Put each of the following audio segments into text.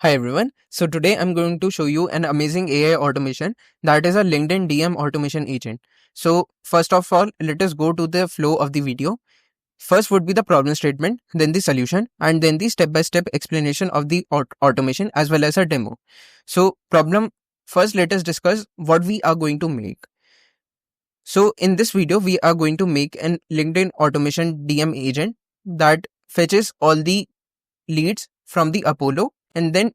Hi everyone. So today I'm going to show you an amazing AI automation that is a LinkedIn DM automation agent. So first of all, let us go to the flow of the video. First would be the problem statement, then the solution, and then the step-by-step explanation of the automation as well as a demo. So problem, first let us discuss what we are going to make. So in this video, we are going to make an LinkedIn automation DM agent that fetches all the leads from the Apollo and then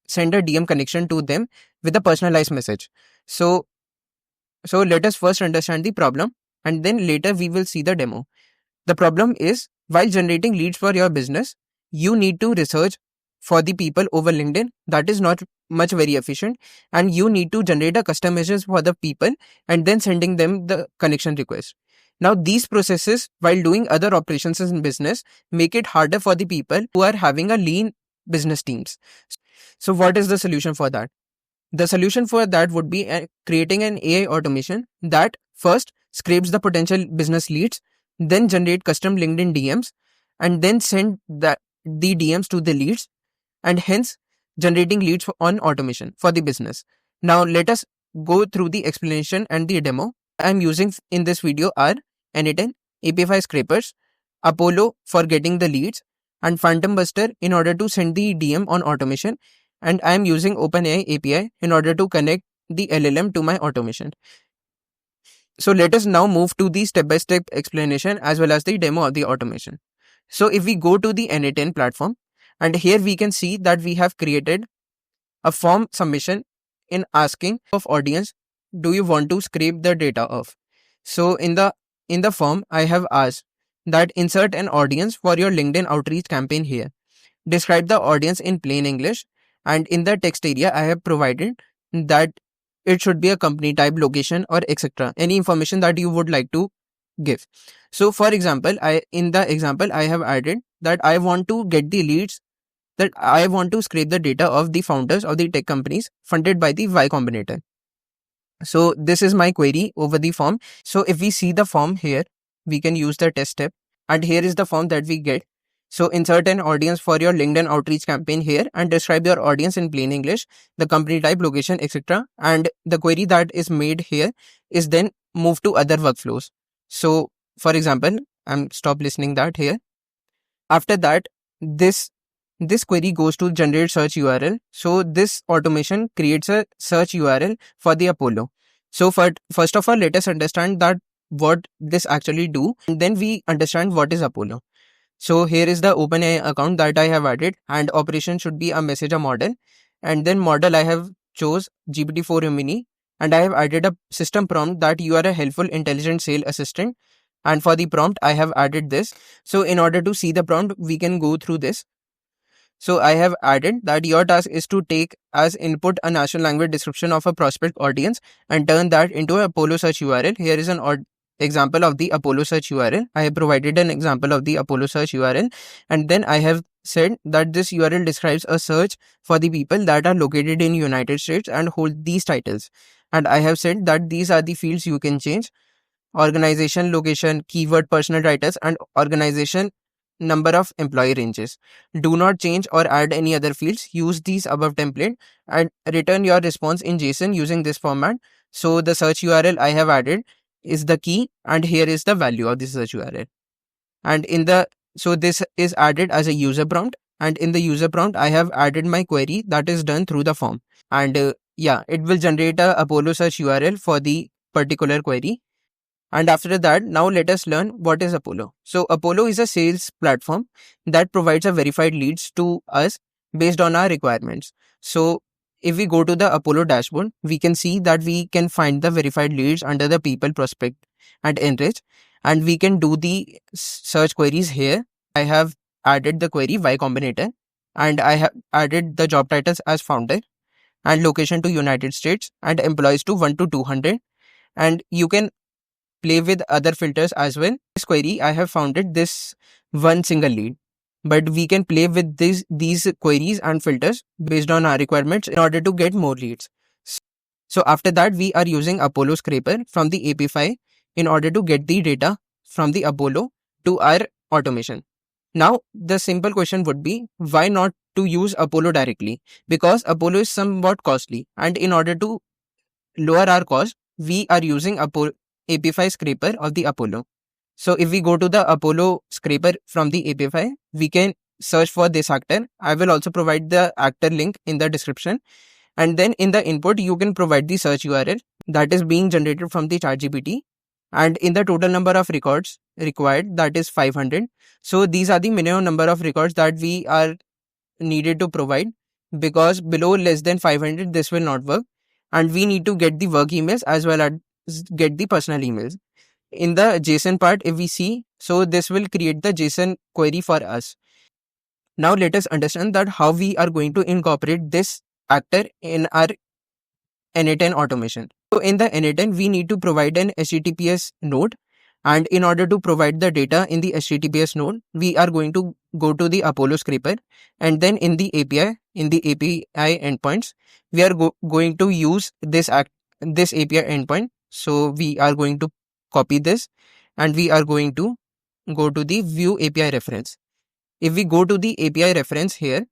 send a DM connection to them with a personalized message. So let us first understand the problem and then later we will see the demo. The problem is while generating leads for your business, you need to research for the people over LinkedIn. That is not much very efficient, and you need to generate a custom message for the people and then sending them the connection request. Now these processes while doing other operations in business make it harder for the people who are having a lean business teams. So what is the solution for that? The solution for that would be creating an AI automation that first scrapes the potential business leads, then generate custom LinkedIn DMs, and then send the DMs to the leads, and hence generating leads on automation for the business. Now let us go through the explanation and the demo. I'm using in this video are N8N, APIFY scrapers, Apollo for getting the leads, and Phantombuster in order to send the DM on automation. And I am using OpenAI API in order to connect the LLM to my automation. So let us now move to the step-by-step explanation as well as the demo of the automation. So if we go to the N8N platform, and here we can see that we have created a form submission in asking of audience, do you want to scrape the data of? So in the form, I have asked that insert an audience for your LinkedIn outreach campaign here. Describe the audience in plain English, and in the text area, I have provided that it should be a company type, location, or etc. Any information that you would like to give. So for example, in the example I have added that I want to get the leads, that I want to scrape the data of the founders of the tech companies funded by the Y Combinator. So this is my query over the form. So if we see the form here, we can use the test step, and here is the form that we get. So insert an audience for your LinkedIn outreach campaign here and describe your audience in plain English, the company type, location, etc. And the query that is made here is then moved to other workflows. So for example, I'm stop listening that here. After that, this query goes to generate search URL. So this automation creates a search URL for the Apollo. So first of all, let us understand that what this actually do, and then we understand what is Apollo. So here is the OpenAI account that I have added, and operation should be a messenger model. And then model I have chose GPT-4 Mini, and I have added a system prompt that you are a helpful intelligent sales assistant. And for the prompt, I have added this. So in order to see the prompt, we can go through this. So I have added that your task is to take as input a natural language description of a prospect audience and turn that into a Apollo search URL. Here is an example of the Apollo search URL. I have provided an example of the Apollo search URL, and then I have said that this URL describes a search for the people that are located in United States and hold these titles. And I have said that these are the fields you can change: organization, location, keyword, personal titles, and organization, number of employee ranges. Do not change or add any other fields. Use these above template and return your response in JSON using this format. So the search URL I have added is the key, and here is the value of this search URL. And so this is added as a user prompt, and in the user prompt I have added my query that is done through the form. And it will generate a Apollo search URL for the particular query. And after that, now let us learn what is Apollo. So Apollo is a sales platform that provides a verified leads to us based on our requirements. So if we go to the Apollo dashboard, we can see that we can find the verified leads under the people, prospect, and enrich, and we can do the search queries here. I have added the query Y Combinator, and I have added the job titles as founder and location to United States and employees to 1 to 200. And you can play with other filters as well. This query, I have founded this one single lead, but we can play with these queries and filters based on our requirements in order to get more leads. So after that, we are using Apollo scraper from the APIFY in order to get the data from the Apollo to our automation. Now, the simple question would be, why not to use Apollo directly, because Apollo is somewhat costly, and in order to lower our cost, we are using APIFY scraper of the Apollo. So if we go to the Apollo scraper from the APIFY, we can search for this actor. I will also provide the actor link in the description. And then in the input, you can provide the search URL that is being generated from the ChatGPT. And in the total number of records required, that is 500. So these are the minimum number of records that we are needed to provide, because below less than 500, this will not work. And we need to get the work emails as well as get the personal emails. In the JSON part, if we see, so this will create the JSON query for us. Now let us understand that how we are going to incorporate this actor in our N8N automation. So in the N8N, we need to provide an HTTPS node. And in order to provide the data in the HTTPS node, we are going to go to the Apollo scraper. And then in the API, in the API endpoints, we are going to use this API endpoint. So we are going to copy this, and we are going to go to the view API reference. If we go to the API reference here,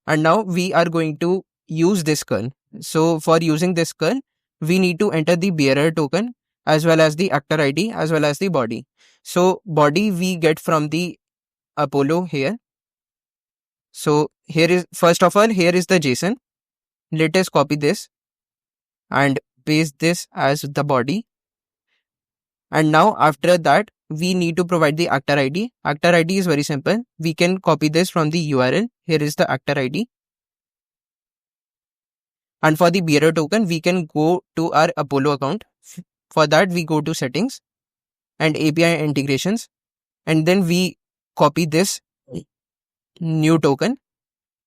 and now we are going to use this curl. So for using this curl, we need to enter the bearer token as well as the actor ID as well as the body. So body we get from the Apollo here. So here is, first of all, here is the JSON. Let us copy this and paste this as the body. And now after that, we need to provide the actor ID. Actor ID is very simple. We can copy this from the URL. Here is the actor ID. And for the bearer token, we can go to our Apollo account. For that, we go to settings and API integrations. And then we copy this new token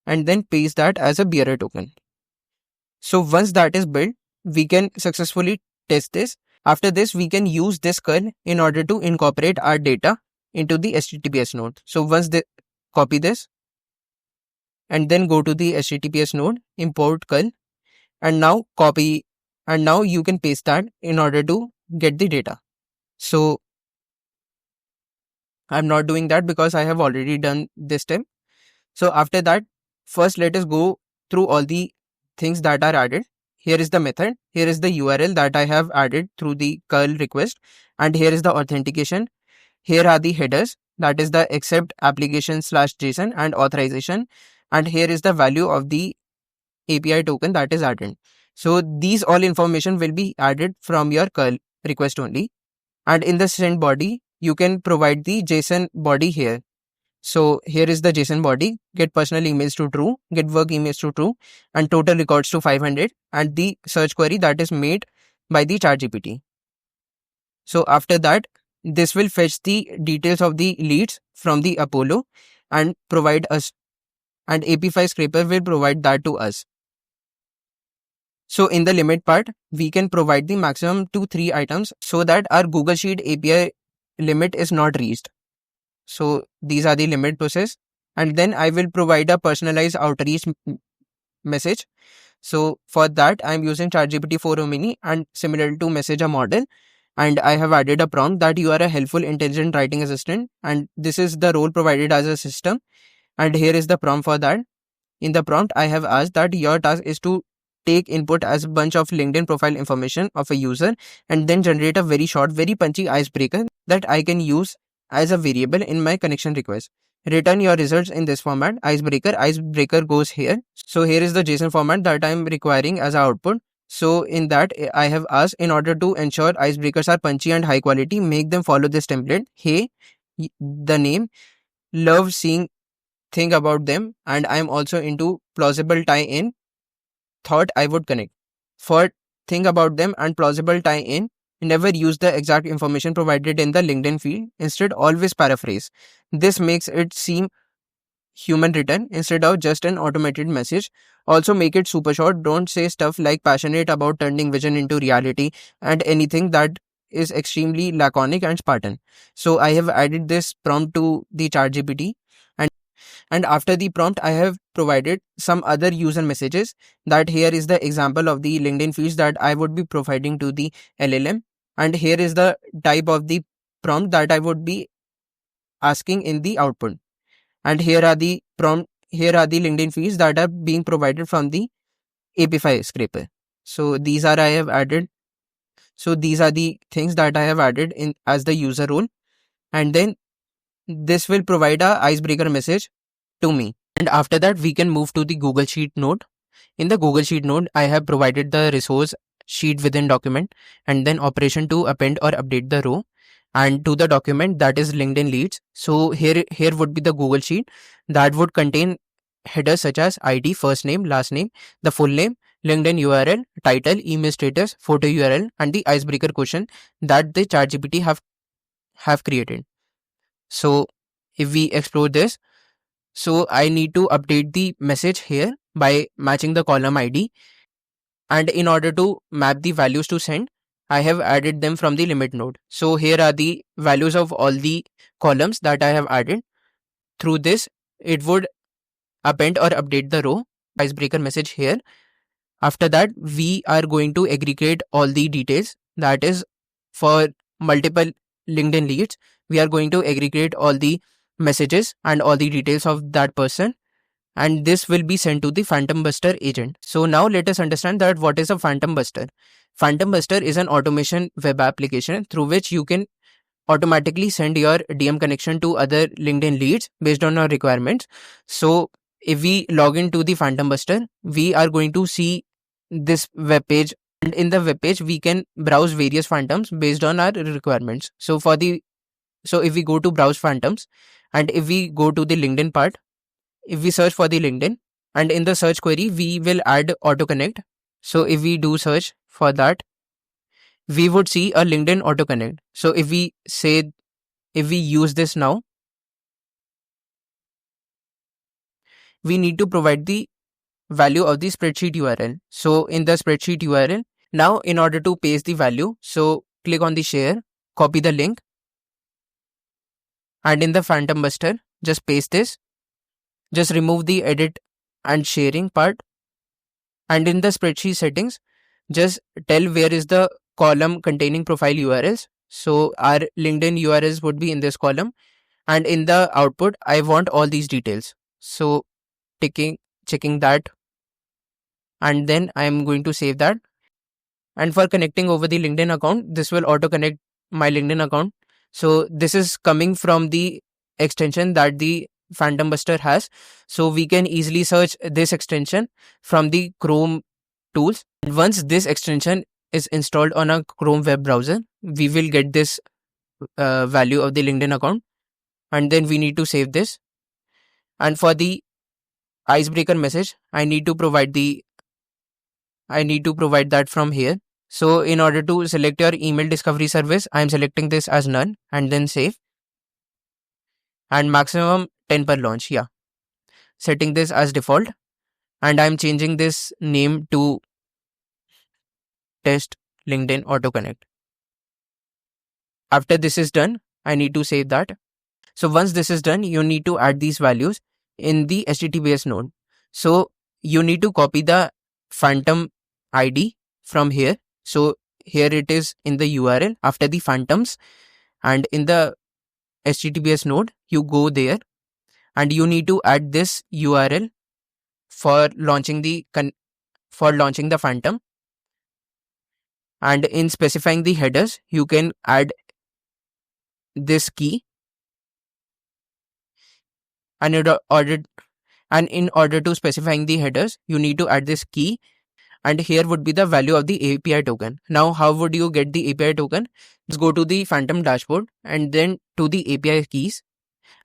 and then paste that as a bearer token. So once that is built, we can successfully test this. After this, we can use this curl in order to incorporate our data into the HTTPS node. So once copy this and then go to the HTTPS node, import curl, and now copy, and now you can paste that in order to get the data. So I'm not doing that because I have already done this step. So after that, first let us go through all the things that are added. Here is the method. Here is the URL that I have added through the curl request. And here is the authentication. Here are the headers. That is the accept application /JSON and authorization. And here is the value of the API token that is added. So these all information will be added from your curl request only. And in the send body, you can provide the JSON body here. So here is the JSON body, get personal emails to true, get work emails to true, and total records to 500, and the search query that is made by the ChatGPT. So after that, this will fetch the details of the leads from the Apollo and provide us, and APIFY scraper will provide that to us. So in the limit part, we can provide the maximum to 3 items so that our Google Sheet API limit is not reached. So these are the limit process. And then I will provide a personalized outreach message. So for that, I'm using ChatGPT 4 Mini and similar to message a model. And I have added a prompt that you are a helpful, intelligent writing assistant. And this is the role provided as a system. And here is the prompt for that. In the prompt, I have asked that your task is to take input as a bunch of LinkedIn profile information of a user and then generate a very short, very punchy icebreaker that I can use as a variable in my connection request. Return your results in this format. Icebreaker goes here. So here is the JSON format that I'm requiring as an output. So in that, I have asked, in order to ensure icebreakers are punchy and high quality, make them follow this template. Hey, the name, love seeing, think about them, and I'm also into plausible tie-in, thought I would connect. For think about them and plausible tie-in, never use the exact information provided in the LinkedIn field. Instead, always paraphrase. This makes it seem human written instead of just an automated message. Also make it super short. Don't say stuff like passionate about turning vision into reality and anything that is extremely laconic and Spartan. So I have added this prompt to the ChatGPT, and after the prompt, I have provided some other user messages. That here is the example of the LinkedIn feeds that I would be providing to the LLM. And here is the type of the prompt that I would be asking in the output. And here are the prompt here are the LinkedIn feeds that are being provided from the APIFY scraper. So these are I have added. So these are the things that I have added in as the user role, and then this will provide a icebreaker message to me. And after that, we can move to the Google Sheet node. In the Google Sheet node, I have provided the resource sheet within document and then operation to append or update the row and to the document that is LinkedIn leads. So here would be the Google Sheet that would contain headers such as ID, first name, last name, the full name, LinkedIn URL, title, email status, photo URL, and the icebreaker question that the ChatGPT have created. So if we explore this, so I need to update the message here by matching the column ID. And in order to map the values to send, I have added them from the limit node. So here are the values of all the columns that I have added. Through this, it would append or update the row icebreaker message here. After that, we are going to aggregate all the details. That is, for multiple LinkedIn leads, we are going to aggregate all the messages and all the details of that person, and this will be sent to the Phantombuster agent. So now let us understand that what is a Phantombuster. Phantombuster is an automation web application through which you can automatically send your DM connection to other LinkedIn leads based on your requirements. So if we log into the Phantombuster, we are going to see this web page, and in the web page we can browse various phantoms based on our requirements. So if we go to browse phantoms, and if we go to the LinkedIn part, if we search for the LinkedIn, and in the search query we will add autoconnect. So if we do search for that, we would see a LinkedIn autoconnect. So if we use this now, we need to provide the value of the spreadsheet URL. So in the spreadsheet URL, now in order to paste the value, so click on the share, copy the link, and in the Phantombuster, just paste this. Just remove the edit and sharing part, and in the spreadsheet settings, just tell where is the column containing profile URLs. So our LinkedIn URLs would be in this column, and in the output, I want all these details. So checking that, and then I am going to save that. And for connecting over the LinkedIn account, this will auto connect my LinkedIn account. So this is coming from the extension that the Phantombuster has. So we can easily search this extension from the Chrome tools. And once this extension is installed on a Chrome web browser, we will get this value of the LinkedIn account, and then we need to save this. And for the icebreaker message, I need to provide that from here. So in order to select your email discovery service, I am selecting this as none and then save. And maximum 10 per launch. Yeah. Setting this as default. And I'm changing this name to test LinkedIn autoconnect. After this is done, I need to save that. So once this is done, you need to add these values in the HTTPS node. So you need to copy the phantom ID from here. So here it is in the URL after the phantoms, and in the HTTPS node, you go there and you need to add this URL for launching the phantom. And in specifying the headers, you can add this key, and in order to specifying the headers, you need to add this key, and here would be the value of the API token. Now, how would you get the API token? Just go to the Phantom dashboard and then to the API keys,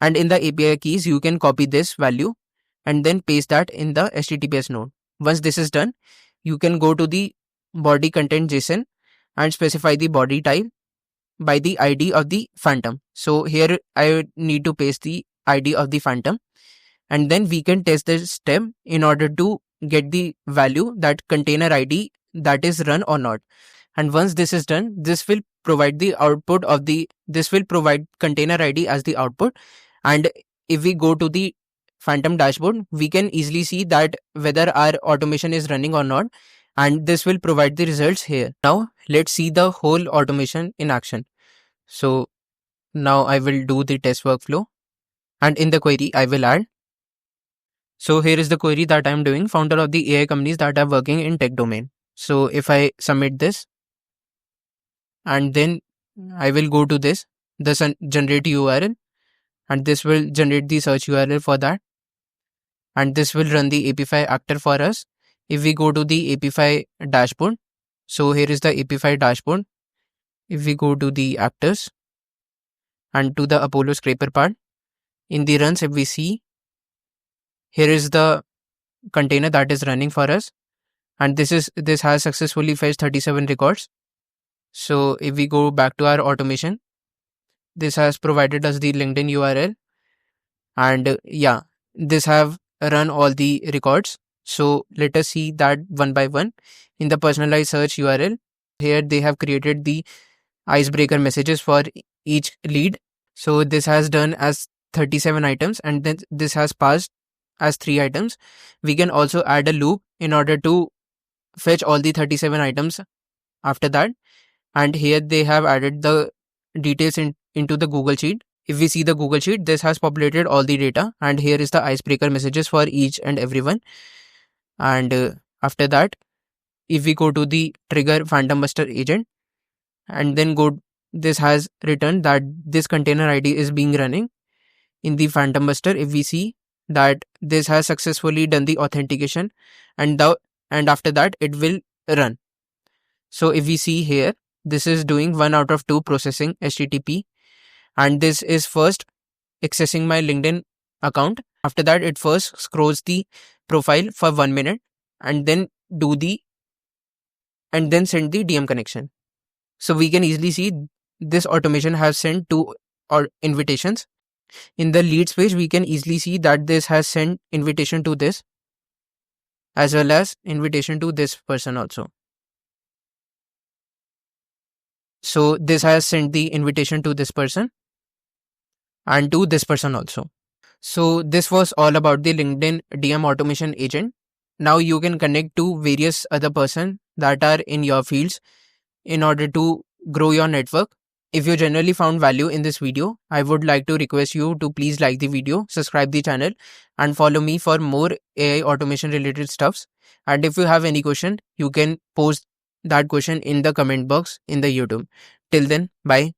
and in the API keys, you can copy this value and then paste that in the HTTPS node. Once this is done, you can go to the body content JSON and specify the body type by the ID of the phantom. So here I need to paste the ID of the phantom, and then we can test this step in order to get the value that container ID that is run or not. And once this is done, this will provide container ID as the output. And if we go to the Phantom dashboard, we can easily see that whether our automation is running or not, and this will provide the results here. Now let's see the whole automation in action. So now I will do the test workflow, and in the query I will add So here is the query that I'm doing, founder of the AI companies that are working in tech domain. So if I submit this, and then I will go to this generate URL, and this will generate the search URL for that, and this will run the APIFY actor for us. If we go to the APIFY dashboard, so here is the APIFY dashboard. If we go to the actors and to the Apollo scraper part, in the runs, if we see, here is the container that is running for us, and this has successfully fetched 37 records. So if we go back to our automation, this has provided us the LinkedIn URL, and yeah, this have run all the records. So let us see that one by one. In the personalized search URL, here they have created the icebreaker messages for each lead. So this has done as 37 items, and then this has passed as 3 items. We can also add a loop in order to fetch all the 37 items after that. And here they have added the details into the Google Sheet. If we see the Google Sheet, this has populated all the data, and here is the icebreaker messages for each and everyone. And after that, if we go to the trigger Phantombuster agent, and then this has returned that this container ID is being running in the Phantombuster. If we see that this has successfully done the authentication, and after that it will run. So if we see here, this is doing 1 out of 2 processing HTTP, and this is first accessing my LinkedIn account. After that, it first scrolls the profile for 1 minute, and then send the DM connection. So we can easily see this automation has sent 2 invitations. In the leads page, we can easily see that this has sent invitation to this, as well as invitation to this person also. So this has sent the invitation to this person and to this person also. So this was all about the LinkedIn DM automation agent. Now you can connect to various other person that are in your fields in order to grow your network. If you generally found value in this video, I would like to request you to please like the video, subscribe the channel, and follow me for more AI automation related stuffs. And if you have any question, you can post that question in the comment box in the YouTube. Till then, bye.